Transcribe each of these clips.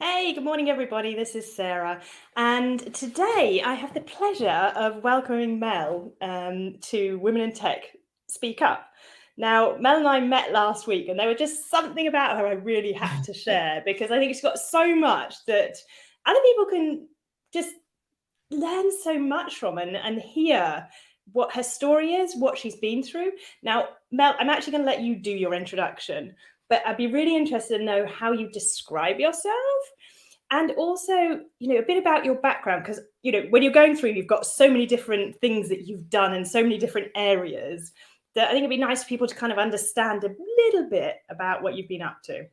Hey, good morning, everybody. This is Sarah. And today I have the pleasure of welcoming Mel to Women in Tech Speak Up. Now, Mel and I met last week, and there was just something about her I really had to share because I think she's got so much that other people can just learn so much from and hear what her story is, what she's been through. Now, Mel, I'm actually going to let you do your introduction, but I'd be really interested to know how you describe yourself and also, a bit about your background because, when you're going through, you've got so many different things that you've done in so many different areas that I think it'd be nice for people to kind of understand a little bit about what you've been up to.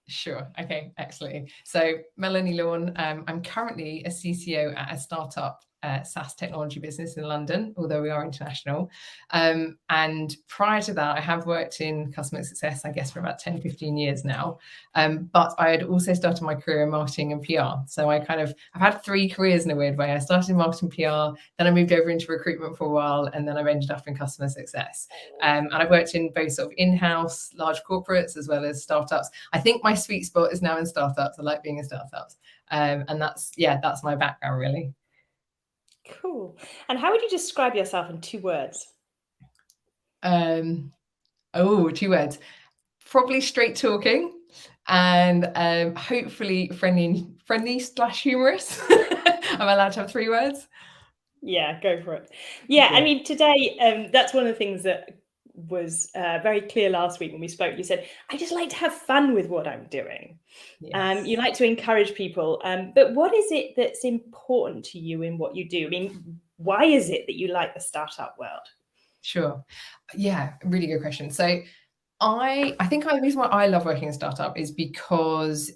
Sure. Okay, excellent. So Melanie Lawn, I'm currently a CCO at a startup SaaS technology business in London, although we are international. And prior to that, I have worked in customer success, I guess, for about 10, 15 years now. But I had also started my career in marketing and PR. So I've had three careers in a weird way. I started in marketing PR, then I moved over into recruitment for a while, and then I've ended up in customer success. And I've worked in both sort of in-house large corporates as well as startups. I think my sweet spot is now in startups. I like being in startups. And that's my background really. Cool. And how would you describe yourself in 2 words? 2 words. Probably straight talking and hopefully friendly/humorous. Am I allowed to have 3 words? Yeah, go for it. Yeah, I Yeah. mean, today, that's one of the things that was very clear last week when we spoke. You said, I just like to have fun with what I'm doing. Yes. You like to encourage people. But what is it that's important to you in what you do? I mean, why is it that you like the startup world? Sure. Yeah, really good question. So I think the reason why I love working in startup is because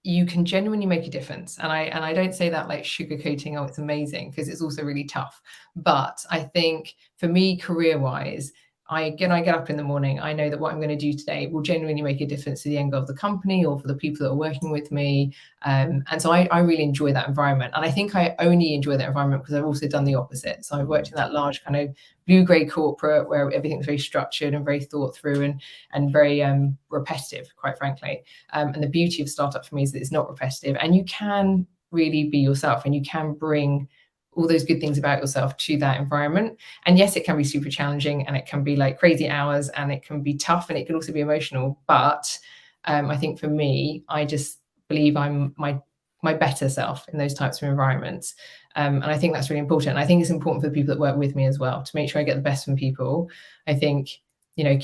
you can genuinely make a difference. And I don't say that like sugarcoating, oh, it's amazing, because it's also really tough. But I think for me, career-wise, when I get up in the morning, I know that what I'm going to do today will genuinely make a difference to the end goal of the company or for the people that are working with me. And so I really enjoy that environment. And I think I only enjoy that environment because I've also done the opposite. So I've worked in that large kind of blue-grey corporate where everything's very structured and very thought through and very repetitive, quite frankly. And the beauty of startup for me is that it's not repetitive, and you can really be yourself, and you can bring all those good things about yourself to that environment. And yes, it can be super challenging, and it can be like crazy hours, and it can be tough, and it can also be emotional. But I think for me, I just believe I'm my better self in those types of environments. And I think that's really important. And I think it's important for the people that work with me as well to make sure I get the best from people. I think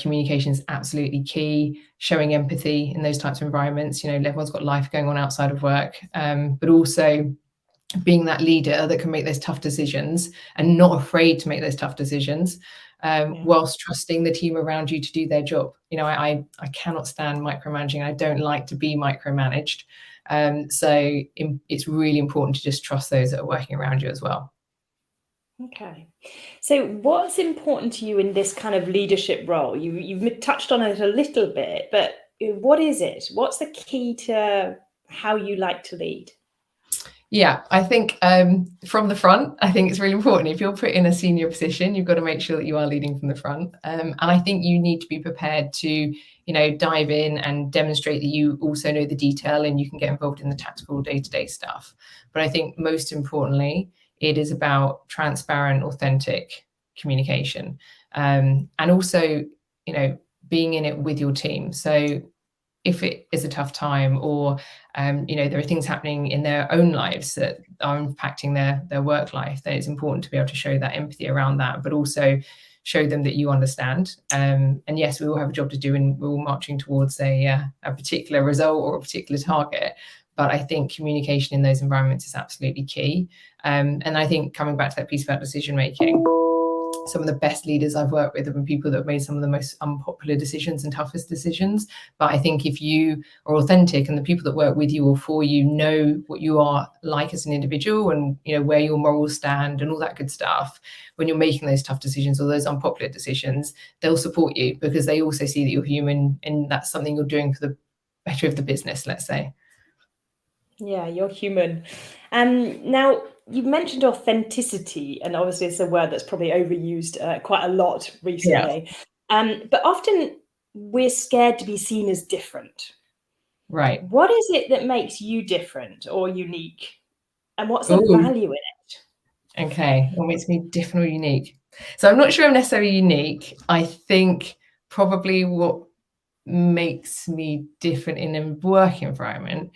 communication is absolutely key. Showing empathy in those types of environments. Everyone's got life going on outside of work, but also being that leader that can make those tough decisions and not afraid to make those tough decisions, whilst trusting the team around you to do their job. I cannot stand micromanaging. I don't like to be micromanaged. It's really important to just trust those that are working around you as well. Okay. So what's important to you in this kind of leadership role? You've touched on it a little bit, but what is it? What's the key to how you like to lead? Yeah, I think from the front, I think it's really important. If you're put in a senior position, you've got to make sure that you are leading from the front. And I think you need to be prepared to, dive in and demonstrate that you also know the detail and you can get involved in the tactical day-to-day stuff. But I think most importantly, it is about transparent, authentic communication. And also, being in it with your team. So if it is a tough time or there are things happening in their own lives that are impacting their work life, then it's important to be able to show that empathy around that, but also show them that you understand. And yes, we all have a job to do, and we're all marching towards a particular result or a particular target. But I think communication in those environments is absolutely key. And I think coming back to that piece about decision making, some of the best leaders I've worked with have been people that have made some of the most unpopular decisions and toughest decisions. But I think if you are authentic and the people that work with you or for you know what you are like as an individual and where your morals stand and all that good stuff, when you're making those tough decisions or those unpopular decisions, they'll support you because they also see that you're human and that's something you're doing for the better of the business, let's say. Yeah, you're human. Now, you mentioned authenticity, and obviously it's a word that's probably overused quite a lot Yeah. recently. But often we're scared to be seen as different. Right. What is it that makes you different or unique? And what's the Oh, value in it? okay. What makes me different or unique? So I'm not sure I'm necessarily unique. I think probably what makes me different in a work environment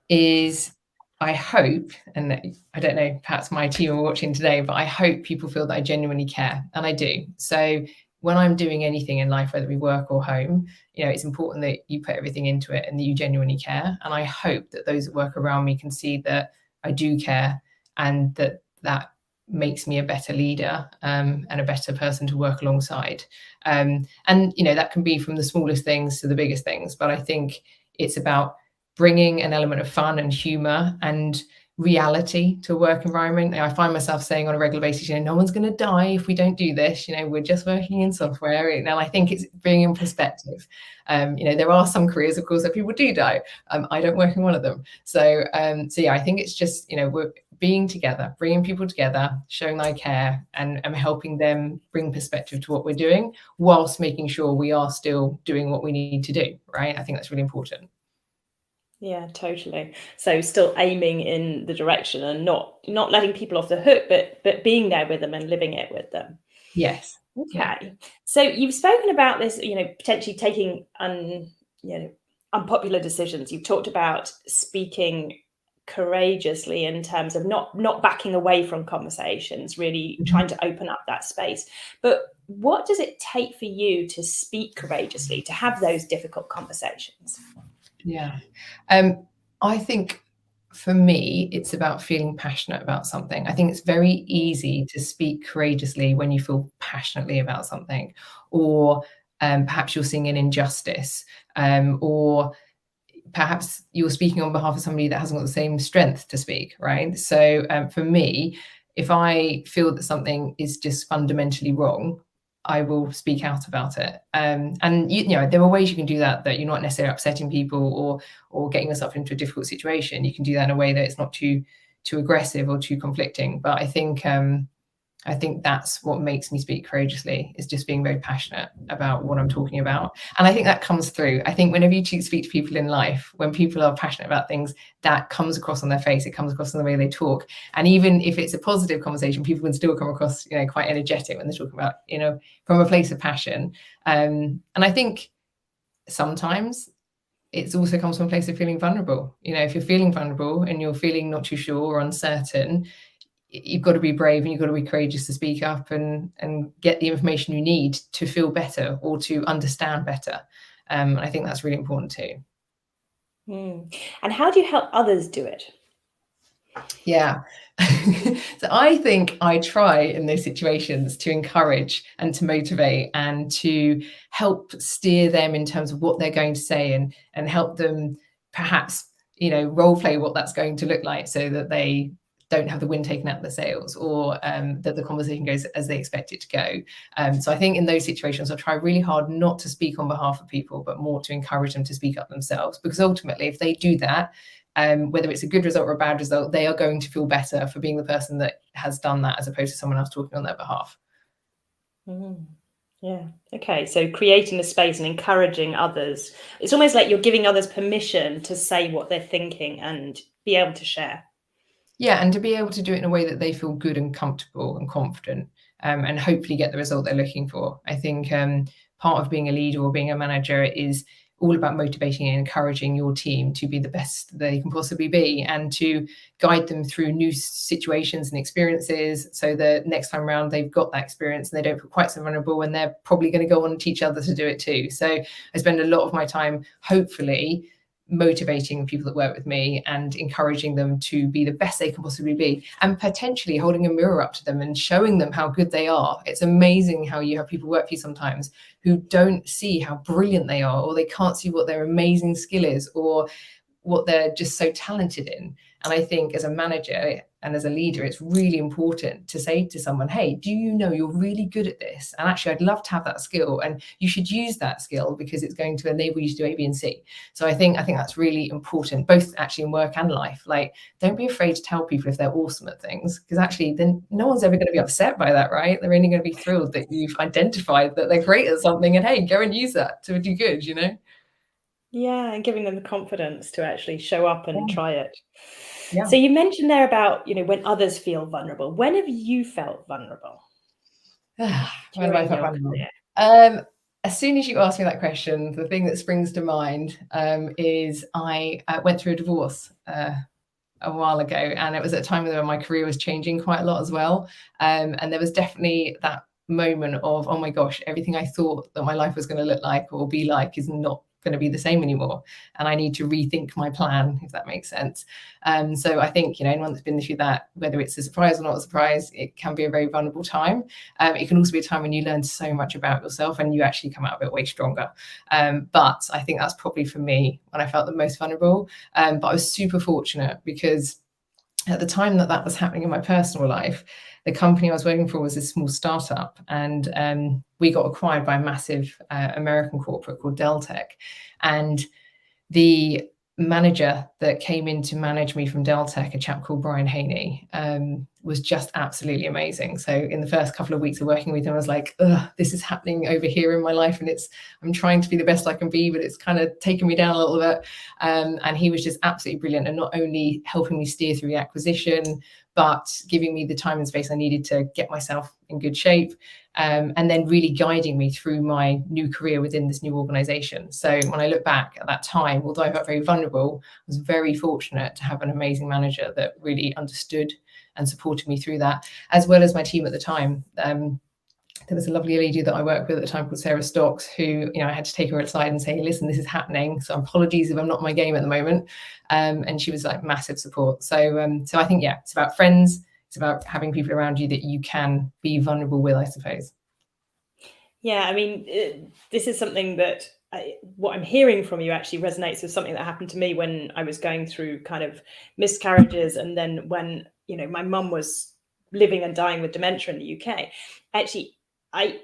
is, I hope, and I don't know, perhaps my team are watching today, but I hope people feel that I genuinely care, and I do. So when I'm doing anything in life, whether it be work or home, it's important that you put everything into it and that you genuinely care. And I hope that those that work around me can see that I do care, and that makes me a better leader, and a better person to work alongside. And that can be from the smallest things to the biggest things. But I think it's about bringing an element of fun and humor and reality to a work environment. I find myself saying on a regular basis, no one's going to die if we don't do this. We're just working in software. And I think it's bringing perspective. There are some careers, of course, that people do die. I don't work in one of them. So yeah, I think it's just, we're being together, bringing people together, showing I care, and helping them bring perspective to what we're doing, whilst making sure we are still doing what we need to do, right? I think that's really important. Yeah, totally. So still aiming in the direction and not letting people off the hook, but being there with them and living it with them. Yes. Yeah. Okay. So you've spoken about this, potentially taking unpopular decisions. You've talked about speaking courageously in terms of not backing away from conversations, really trying to open up that space. But what does it take for you to speak courageously, to have those difficult conversations? Yeah. I think for me, it's about feeling passionate about something. I think it's very easy to speak courageously when you feel passionately about something, or perhaps you're seeing an injustice, or perhaps you're speaking on behalf of somebody that hasn't got the same strength to speak, right? So for me, if I feel that something is just fundamentally wrong, I will speak out about it. And there are ways you can do that you're not necessarily upsetting people or getting yourself into a difficult situation. You can do that in a way that it's not too aggressive or too conflicting. But I think that's what makes me speak courageously, is just being very passionate about what I'm talking about. And I think that comes through. I think whenever you speak to people in life, when people are passionate about things, that comes across on their face, it comes across in the way they talk. And even if it's a positive conversation, people can still come across, quite energetic when they're talking about, from a place of passion. And I think sometimes it also comes from a place of feeling vulnerable. If you're feeling vulnerable and you're feeling not too sure or uncertain, you've got to be brave and you've got to be courageous to speak up and get the information you need to feel better or to understand better. And I think that's really important too. And how do you help others do it? Yeah. So I think I try in those situations to encourage and to motivate and to help steer them in terms of what they're going to say, and help them perhaps, role play what that's going to look like, so that they don't have the wind taken out of the sails, or that the conversation goes as they expect it to go. So I think in those situations, I try really hard not to speak on behalf of people, but more to encourage them to speak up themselves. Because ultimately, if they do that, whether it's a good result or a bad result, they are going to feel better for being the person that has done that, as opposed to someone else talking on their behalf. Yeah. Okay. So creating a space and encouraging others. It's almost like you're giving others permission to say what they're thinking and be able to share. Yeah, and to be able to do it in a way that they feel good and comfortable and confident, and hopefully get the result they're looking for. I think part of being a leader or being a manager is all about motivating and encouraging your team to be the best they can possibly be, and to guide them through new situations and experiences, so that next time around they've got that experience and they don't feel quite so vulnerable, and they're probably going to go on and teach others to do it too. So I spend a lot of my time, hopefully, motivating people that work with me and encouraging them to be the best they can possibly be, and potentially holding a mirror up to them and showing them how good they are. It's amazing how you have people work for you sometimes who don't see how brilliant they are, or they can't see what their amazing skill is, or what they're just so talented in. And I think as a manager and as a leader, it's really important to say to someone, hey, do you know you're really good at this? And actually, I'd love to have that skill, and you should use that skill because it's going to enable you to do A, B, and C. So I think that's really important, both actually in work and life. Like, don't be afraid to tell people if they're awesome at things, because actually then no one's ever going to be upset by that, right? They're only going to be thrilled that you've identified that they're great at something, and hey, go and use that to do good, Yeah, and giving them the confidence to actually show up and Yeah. try it. Yeah. So you mentioned there about, when others feel vulnerable. When have you felt vulnerable When have I during felt your vulnerable? career? As soon as you ask me that question, the thing that springs to mind is I went through a divorce a while ago, and it was at a time when my career was changing quite a lot as well. And there was definitely that moment of, oh my gosh, everything I thought that my life was going to look like or be like is not going to be the same anymore, and I need to rethink my plan, if that makes sense. So I think, anyone that's been through that, whether it's a surprise or not a surprise, it can be a very vulnerable time. It can also be a time when you learn so much about yourself and you actually come out of it way stronger. But I think that's probably for me when I felt the most vulnerable. But I was super fortunate because at the time that was happening in my personal life, the company I was working for was a small startup, and we got acquired by a massive American corporate called Deltec. And the manager that came in to manage me from Deltec, a chap called Brian Haney, was just absolutely amazing. So in the first couple of weeks of working with him, I was like, this is happening over here in my life, and I'm trying to be the best I can be, but it's kind of taken me down a little bit. And he was just absolutely brilliant, and not only helping me steer through the acquisition, but giving me the time and space I needed to get myself in good shape, and then really guiding me through my new career within this new organization. So when I look back at that time, although I felt very vulnerable, I was very fortunate to have an amazing manager that really understood and supported me through that, as well as my team at the time. There was a lovely lady that I worked with at the time called Sarah Stocks, who, I had to take her aside and say, listen, this is happening. So apologies if I'm not in my game at the moment. And she was like massive support. So I think, yeah, it's about friends. It's about having people around you that you can be vulnerable with, I suppose. Yeah, I mean, this is something that what I'm hearing from you actually resonates with something that happened to me when I was going through kind of miscarriages, and then when my mum was living and dying with dementia in the UK. Actually, I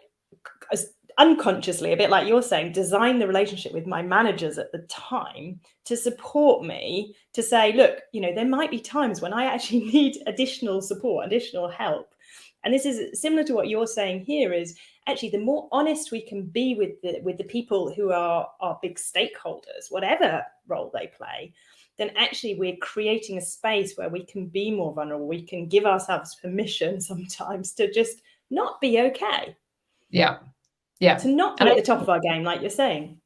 unconsciously, a bit like you're saying, designed the relationship with my managers at the time to support me, to say, look, there might be times when I actually need additional support, additional help. And this is similar to what you're saying here, is actually the more honest we can be with the people who are our big stakeholders, whatever role they play, then actually we're creating a space where we can be more vulnerable. We can give ourselves permission sometimes to just not be okay. Yeah. Yeah. To not be And at the top of our game, like you're saying.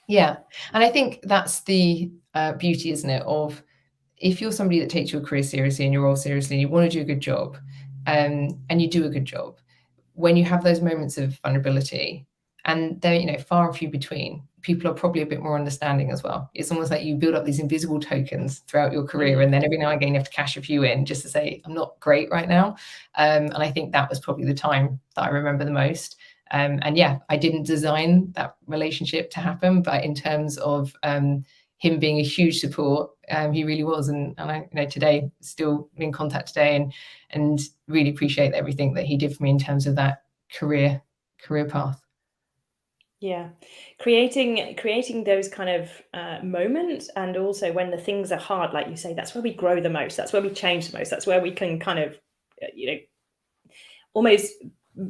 Yeah. And I think that's the beauty, isn't it, of if you're somebody that takes your career seriously and your role seriously, and you want to do a good job, and you do a good job, when you have those moments of vulnerability, and they're far and few between, people are probably a bit more understanding as well. It's almost like you build up these invisible tokens throughout your career, and then every now and again you have to cash a few in just to say, I'm not great right now. And I think that was probably the time that I remember the most. And yeah, I didn't design that relationship to happen, but in terms of him being a huge support, he really was. And I today still in contact today, and really appreciate everything that he did for me in terms of that career path. Yeah, creating those kind of moments, and also when the things are hard, like you say, that's where we grow the most. That's where we change the most. That's where we can kind of, almost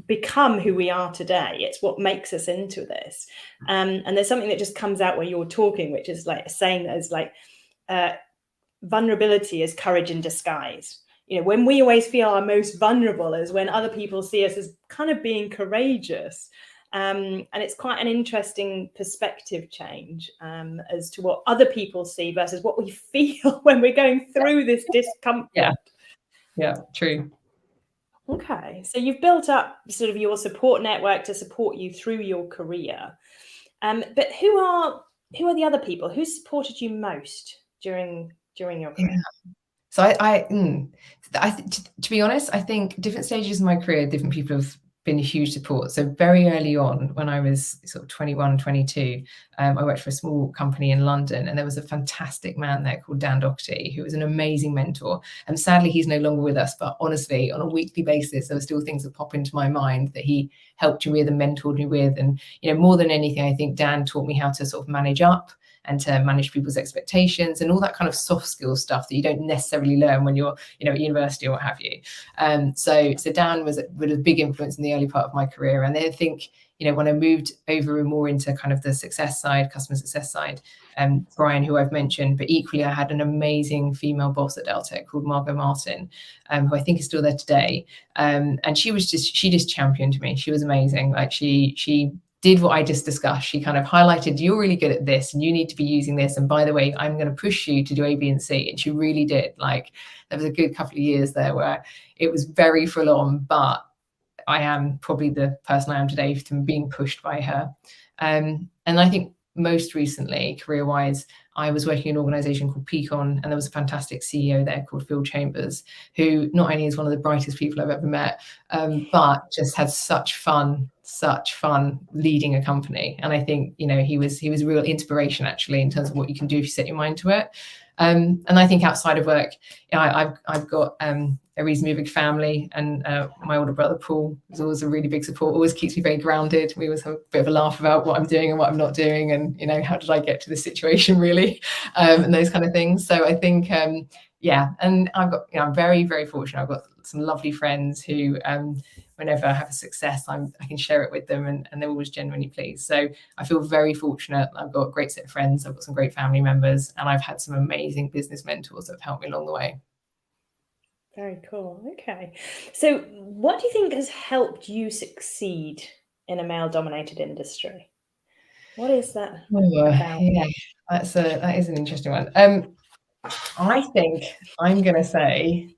become who we are today. It's what makes us into this. And there's something that just comes out when you're talking, which is like saying that is like vulnerability is courage in disguise. When we always feel our most vulnerable is when other people see us as kind of being courageous. And it's quite an interesting perspective change as to what other people see versus what we feel when we're going through this discomfort. Yeah, true. Okay, so you've built up sort of your support network to support you through your career. But who are the other people who supported you most during your career? Yeah. So to be honest, I think different stages of my career, different people have been a huge support. So very early on, when I was sort of 21, 22, I worked for a small company in London, and there was a fantastic man there called Dan Doherty, who was an amazing mentor. And sadly, he's no longer with us, but honestly, on a weekly basis, there were still things that pop into my mind that he helped me with and mentored me with. And, more than anything, I think Dan taught me how to sort of manage up and to manage people's expectations and all that kind of soft skill stuff that you don't necessarily learn when you're, at university or what have you. So Dan was a big influence in the early part of my career. And I think, when I moved over more into kind of the success side, customer success side, Brian, who I've mentioned, but equally I had an amazing female boss at Delta called Margot Martin, who I think is still there today. And she just championed me. She was amazing. Like she did what I just discussed. She kind of highlighted, you're really good at this and you need to be using this. And by the way, I'm going to push you to do A, B, and C. And she really did. Like there was a good couple of years there where it was very full on, but I am probably the person I am today from being pushed by her. And I think most recently, career-wise, I was working in an organization called Peakon, and there was a fantastic CEO there called Phil Chambers, who not only is one of the brightest people I've ever met, but just had such fun leading a company. And I think, he was a real inspiration actually in terms of what you can do if you set your mind to it. And I think outside of work, I've got a reasonably big family, and my older brother Paul is always a really big support, always keeps me very grounded. We always have a bit of a laugh about what I'm doing and what I'm not doing, and how did I get to this situation really, and those kind of things. So I think and I've got, I'm very, very fortunate. I've got some lovely friends who whenever I have a success, I can share it with them, and they're always genuinely pleased. So I feel very fortunate. I've got a great set of friends, I've got some great family members, and I've had some amazing business mentors that have helped me along the way. Very cool. Okay. So what do you think has helped you succeed in a male-dominated industry? What is that about? Yeah, that is an interesting one. I think I'm going to say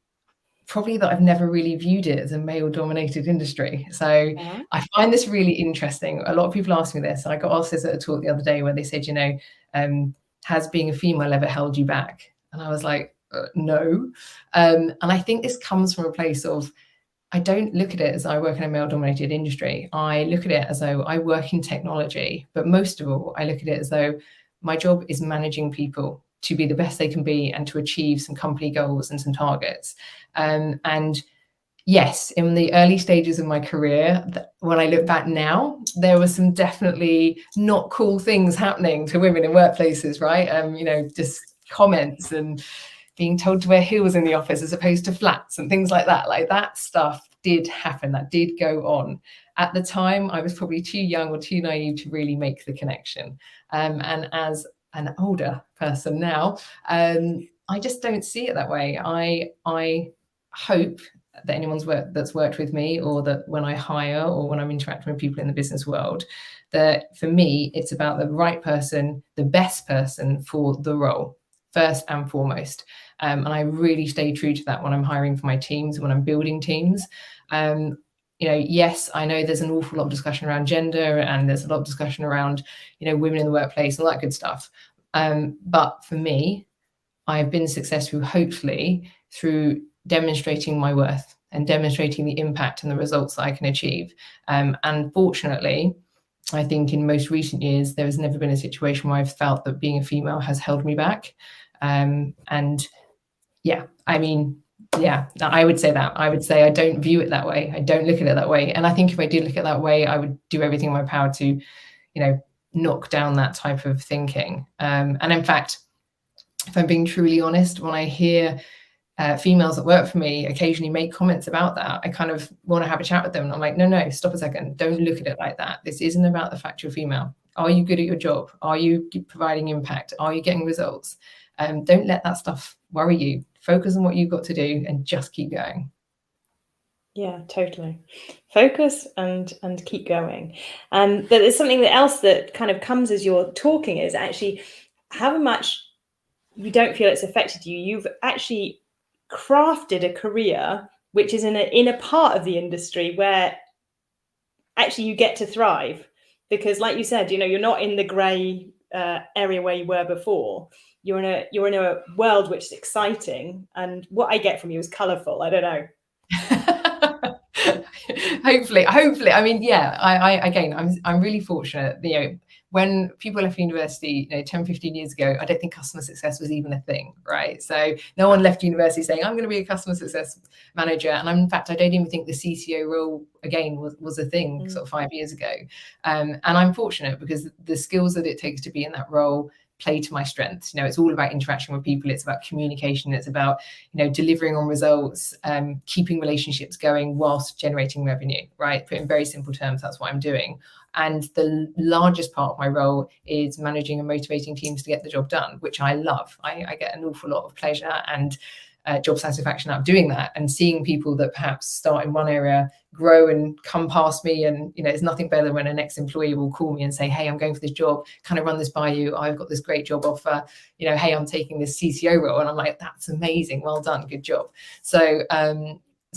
probably that I've never really viewed it as a male-dominated industry. So I find this really interesting. A lot of people ask me this. I got asked this at a talk the other day where they said, has being a female ever held you back? And I was like, no. And I think this comes from a place of, I don't look at it as I work in a male-dominated industry. I look at it as though I work in technology, but most of all, I look at it as though my job is managing people to be the best they can be and to achieve some company goals and some targets. And yes, in the early stages of my career, when I look back now, there were some definitely not cool things happening to women in workplaces, right? Just comments and being told to wear heels in the office as opposed to flats and things like that. Like that stuff did happen, that did go on. At the time, I was probably too young or too naive to really make the connection. And as an older person now, I just don't see it that way. I hope that anyone's that's worked with me, or that when I hire or when I'm interacting with people in the business world, that for me, it's about the right person, the best person for the role, first and foremost. And I really stay true to that when I'm hiring for my teams, when I'm building teams. Yes, I know there's an awful lot of discussion around gender, and there's a lot of discussion around, women in the workplace and all that good stuff. But for me, I've been successful, hopefully, through demonstrating my worth and demonstrating the impact and the results that I can achieve. And fortunately, I think in most recent years, there has never been a situation where I've felt that being a female has held me back. I would say that. I would say I don't view it that way. I don't look at it that way. And I think if I did look at it that way, I would do everything in my power to, knock down that type of thinking. And in fact, if I'm being truly honest, when I hear females that work for me occasionally make comments about that, I kind of want to have a chat with them. And I'm like, no, stop a second. Don't look at it like that. This isn't about the fact you're female. Are you good at your job? Are you providing impact? Are you getting results? Don't let that stuff worry you. Focus on what you've got to do and just keep going. Yeah, totally. Focus and keep going. But there's something else that kind of comes as you're talking is actually how much you don't feel it's affected you. You've actually crafted a career which is in a part of the industry where actually you get to thrive, because like you said, you're not in the grey area where you were before. You're in a world which is exciting, and what I get from you is colourful. I don't know. Hopefully. I mean, yeah, I'm really fortunate. When people left university, 10, 15 years ago, I don't think customer success was even a thing, right? So no one left university saying, I'm going to be a customer success manager. And in fact, I don't even think the CCO role, again, was a thing sort of 5 years ago. And I'm fortunate because the skills that it takes to be in that role, play to my strengths. It's all about interaction with people. It's about communication. It's about, delivering on results, keeping relationships going whilst generating revenue, right? Put in very simple terms, that's what I'm doing. And the largest part of my role is managing and motivating teams to get the job done, which I love. I get an awful lot of pleasure and job satisfaction out of doing that, and seeing people that perhaps start in one area grow and come past me. And it's nothing better than when an ex-employee will call me and say, hey, I'm going for this job, can I run this by you? I've got this great job offer, hey, I'm taking this CCO role. And I'm like, that's amazing, well done, good job. So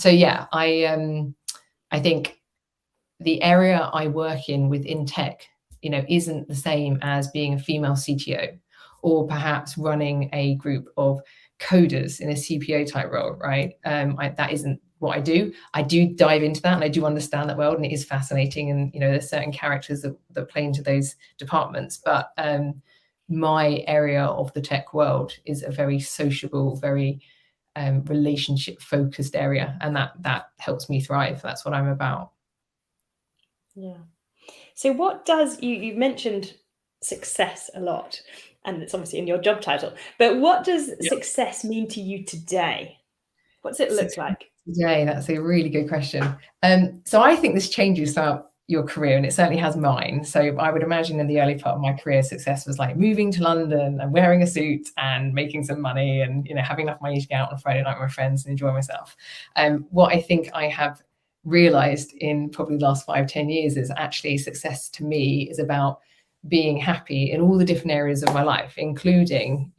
yeah, I think the area I work in within tech, isn't the same as being a female CTO, or perhaps running a group of coders in a CPO type role, right? That isn't what I do. I do dive into that, and I do understand that world, and it is fascinating. And there's certain characters that play into those departments. But my area of the tech world is a very sociable, very relationship focused area, and that helps me thrive. That's what I'm about. Yeah. So what does you mentioned success a lot, and it's obviously in your job title, but what does success mean to you today? What's it look like? Today, that's a really good question. So I think this changes throughout your career, and it certainly has mine. So I would imagine in the early part of my career, success was like moving to London and wearing a suit and making some money and having enough money to get out on a Friday night with my friends and enjoy myself. What I think I have realized in probably the last 5-10 years is actually success to me is about being happy in all the different areas of my life, including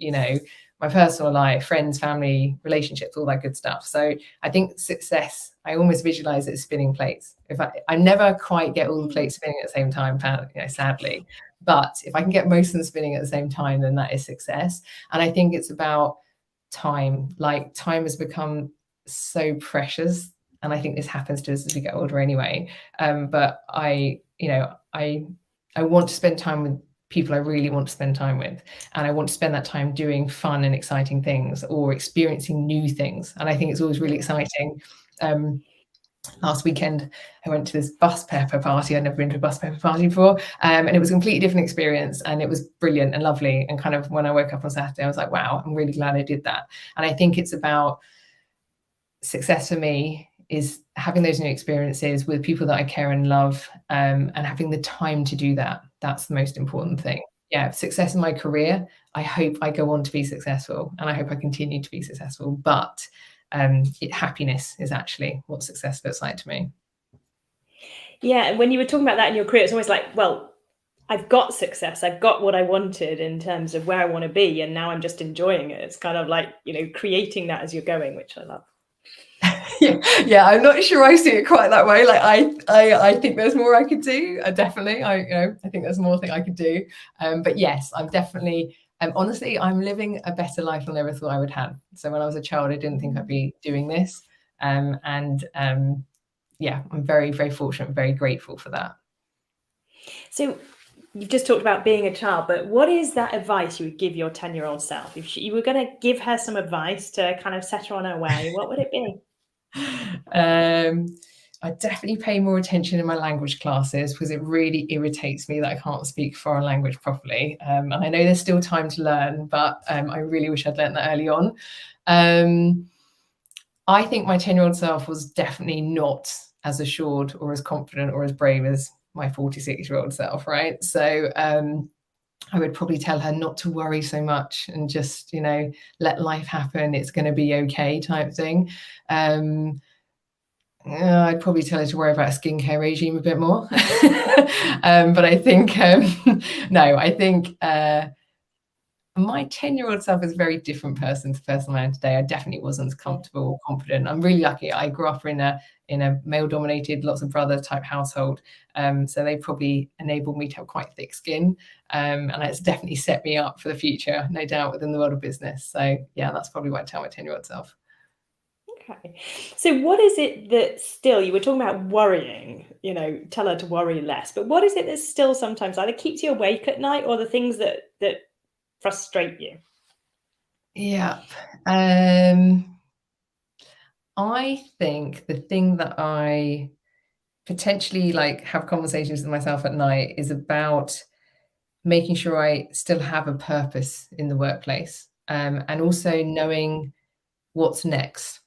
my personal life, friends, family, relationships, all that good stuff. So I think success, I almost visualize it as spinning plates. If I never quite get all the plates spinning at the same time, sadly, but if I can get most of them spinning at the same time, then that is success. And I think it's about time. Like, time has become so precious, and I think this happens to us as we get older anyway. But I want to spend time with people I really want to spend time with, and I want to spend that time doing fun and exciting things or experiencing new things. And I think it's always really exciting. Last weekend I went to this bus pepper party. I'd never been to a bus pepper party before, and it was a completely different experience, and it was brilliant and lovely. And kind of when I woke up on Saturday, I was like, wow, I'm really glad I did that. And I think it's about success for me is having those new experiences with people that I care and love, and having the time to do that. That's the most important thing. Yeah, success in my career, I hope I go on to be successful, and I hope I continue to be successful. But happiness is actually what success looks like to me. Yeah, and when you were talking about that in your career, it's always like, well, I've got success, I've got what I wanted in terms of where I want to be, and now I'm just enjoying it. It's kind of like, creating that as you're going, which I love. Yeah, I'm not sure I see it quite that way. Like I think there's more I could do. Definitely, I think there's more thing I could do. But yes, I'm definitely. Honestly, I'm living a better life than I ever thought I would have. So when I was a child, I didn't think I'd be doing this. Yeah, I'm very, very fortunate and very grateful for that. So you've just talked about being a child, but what is that advice you would give your 10-year-old self? If you were going to give her some advice to kind of set her on her way, what would it be? I definitely pay more attention in my language classes, because it really irritates me that I can't speak foreign language properly. And I know there's still time to learn, but I really wish I'd learned that early on. I think my 10-year-old self was definitely not as assured or as confident or as brave as my 46-year-old self, right? So I would probably tell her not to worry so much and just, let life happen. It's going to be okay type thing. I'd probably tell her to worry about a skincare regime a bit more. But I think, no, I think my 10-year-old self is a very different person to the person I am today. I definitely wasn't as comfortable or confident. I'm really lucky. I grew up in a male-dominated, lots of brother type household. So they probably enabled me to have quite thick skin. And it's definitely set me up for the future, no doubt, within the world of business. So yeah, that's probably what I'd tell my 10-year-old self. Okay. So what is it that still, you were talking about worrying, tell her to worry less, but what is it that still sometimes either keeps you awake at night, or the things that frustrate you? Yeah. I think the thing that I potentially have conversations with myself at night is about making sure I still have a purpose in the workplace, and also knowing what's next.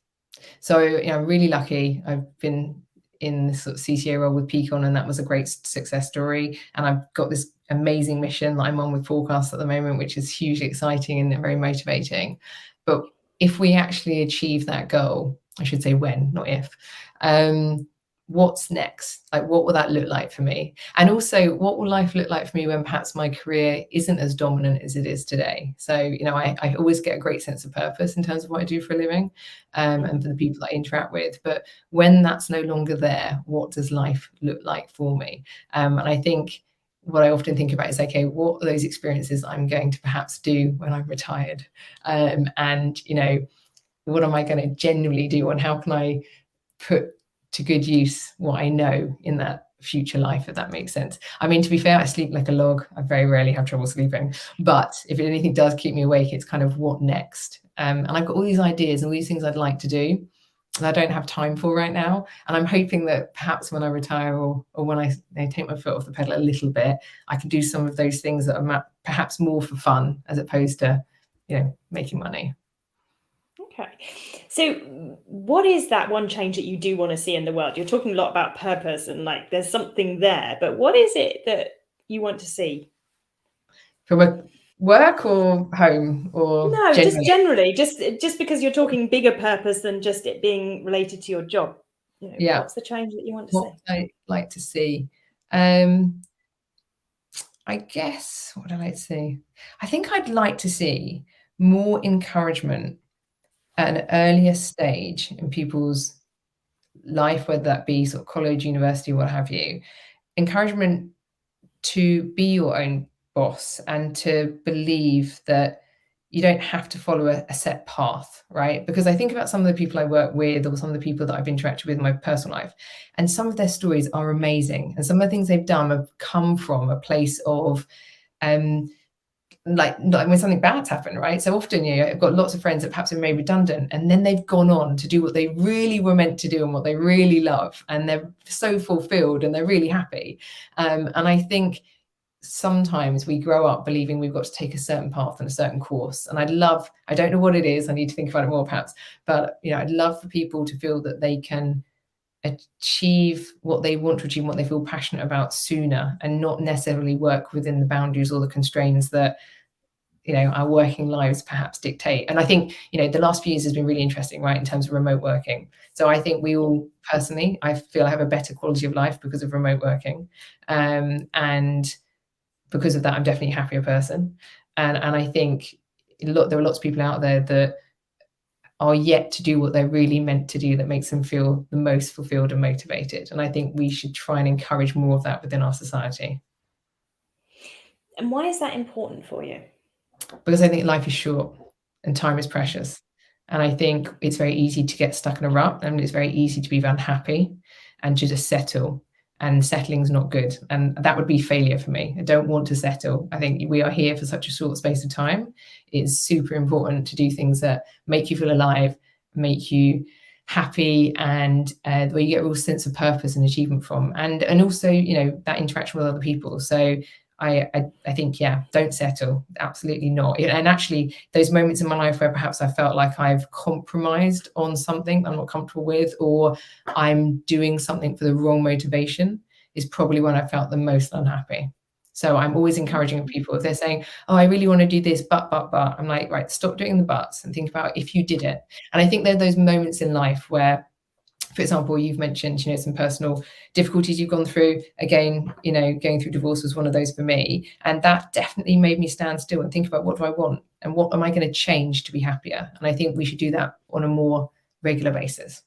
So, I'm really lucky. I've been in this sort of CTO role with Peakon, and that was a great success story. And I've got this amazing mission that I'm on with Forecast at the moment, which is hugely exciting and very motivating. But if we actually achieve that goal, I should say when, not if, what's next? Like, what will that look like for me? And also, what will life look like for me when perhaps my career isn't as dominant as it is today? So, I always get a great sense of purpose in terms of what I do for a living, and for the people I interact with. But when that's no longer there, what does life look like for me? And I think what I often think about is, okay, what are those experiences I'm going to perhaps do when I'm retired? And, what am I going to genuinely do, and how can I put to good use what I know in that future life, if that makes sense. I mean, to be fair, I sleep like a log. I very rarely have trouble sleeping, but if anything does keep me awake, it's kind of what next. And I've got all these ideas and all these things I'd like to do that I don't have time for right now. And I'm hoping that perhaps when I retire, or when I take my foot off the pedal a little bit, I can do some of those things that are perhaps more for fun as opposed to, making money. Okay. So what is that one change that you do want to see in the world? You're talking a lot about purpose and like there's something there, but what is it that you want to see? For work or home or No, just generally? generally, just because you're talking bigger purpose than just it being related to your job. Yeah. What's the change that you want to What see? I like to see. I guess, what would I like to see? I think I'd like to see more encouragement at an earlier stage in people's life, whether that be sort of college, university, what have you. Encouragement to be your own boss and to believe that you don't have to follow a set path, right? Because I think about some of the people I work with, or some of the people that I've interacted with in my personal life, and some of their stories are amazing. And some of the things they've done have come from a place of, like when something bad's happened, right? So often, I've got lots of friends that perhaps have been made redundant, and then they've gone on to do what they really were meant to do and what they really love, and they're so fulfilled and they're really happy. And I think sometimes we grow up believing we've got to take a certain path and a certain course. And I don't know what it is, I need to think about it more perhaps, but I'd love for people to feel that they can achieve what they want to achieve, what they feel passionate about sooner, and not necessarily work within the boundaries or the constraints that our working lives perhaps dictate. And I think the last few years has been really interesting, right, in terms of remote working. So I think we all, personally, I feel I have a better quality of life because of remote working, and because of that, I'm definitely a happier person. And I think there are lots of people out there that are yet to do what they're really meant to do, that makes them feel the most fulfilled and motivated. And I think we should try and encourage more of that within our society. And why is that important for you? Because I think life is short and time is precious. And I think it's very easy to get stuck in a rut, and it's very easy to be unhappy and to just settle. And settling's not good. And that would be failure for me. I don't want to settle. I think we are here for such a short space of time. It's super important to do things that make you feel alive, make you happy, and where you get a real sense of purpose and achievement from. And also, that interaction with other people. So I think, yeah, don't settle. Absolutely not. And actually, those moments in my life where perhaps I felt like I've compromised on something I'm not comfortable with, or I'm doing something for the wrong motivation, is probably when I felt the most unhappy. So I'm always encouraging people, if they're saying, oh, I really want to do this, but, I'm like, right, stop doing the buts and think about if you did it. And I think there are those moments in life where, for example, you've mentioned, some personal difficulties you've gone through. Again, going through divorce was one of those for me. And that definitely made me stand still and think about, what do I want? And what am I going to change to be happier? And I think we should do that on a more regular basis.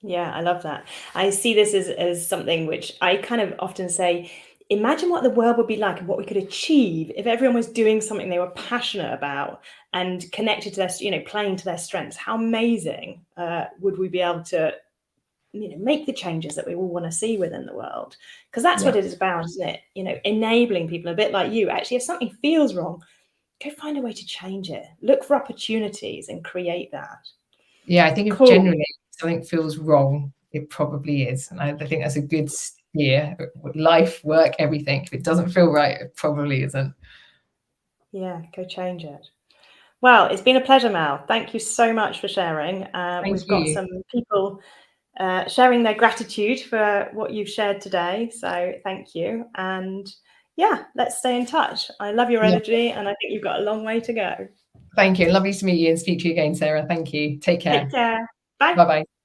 Yeah, I love that. I see this as something which I kind of often say, imagine what the world would be like and what we could achieve if everyone was doing something they were passionate about and connected to their, playing to their strengths. How amazing would we be able to, make the changes that we all want to see within the world? Because that's what it is about, isn't it? Enabling people, a bit like you. Actually, if something feels wrong, go find a way to change it. Look for opportunities and create that. Yeah, I think if Cool. generally something feels wrong, it probably is. And I think that's a good here, life, work, everything. If it doesn't feel right, it probably isn't. Yeah, go change it. Well, it's been a pleasure, Mel. Thank you so much for sharing. Thank We've got you. some people sharing their gratitude for what you've shared today. So thank you. And yeah, let's stay in touch. I love your energy and I think you've got a long way to go. Thank you. Lovely to meet you and speak to you again, Sarah. Thank you. Take care. Take care. Bye. Bye-bye.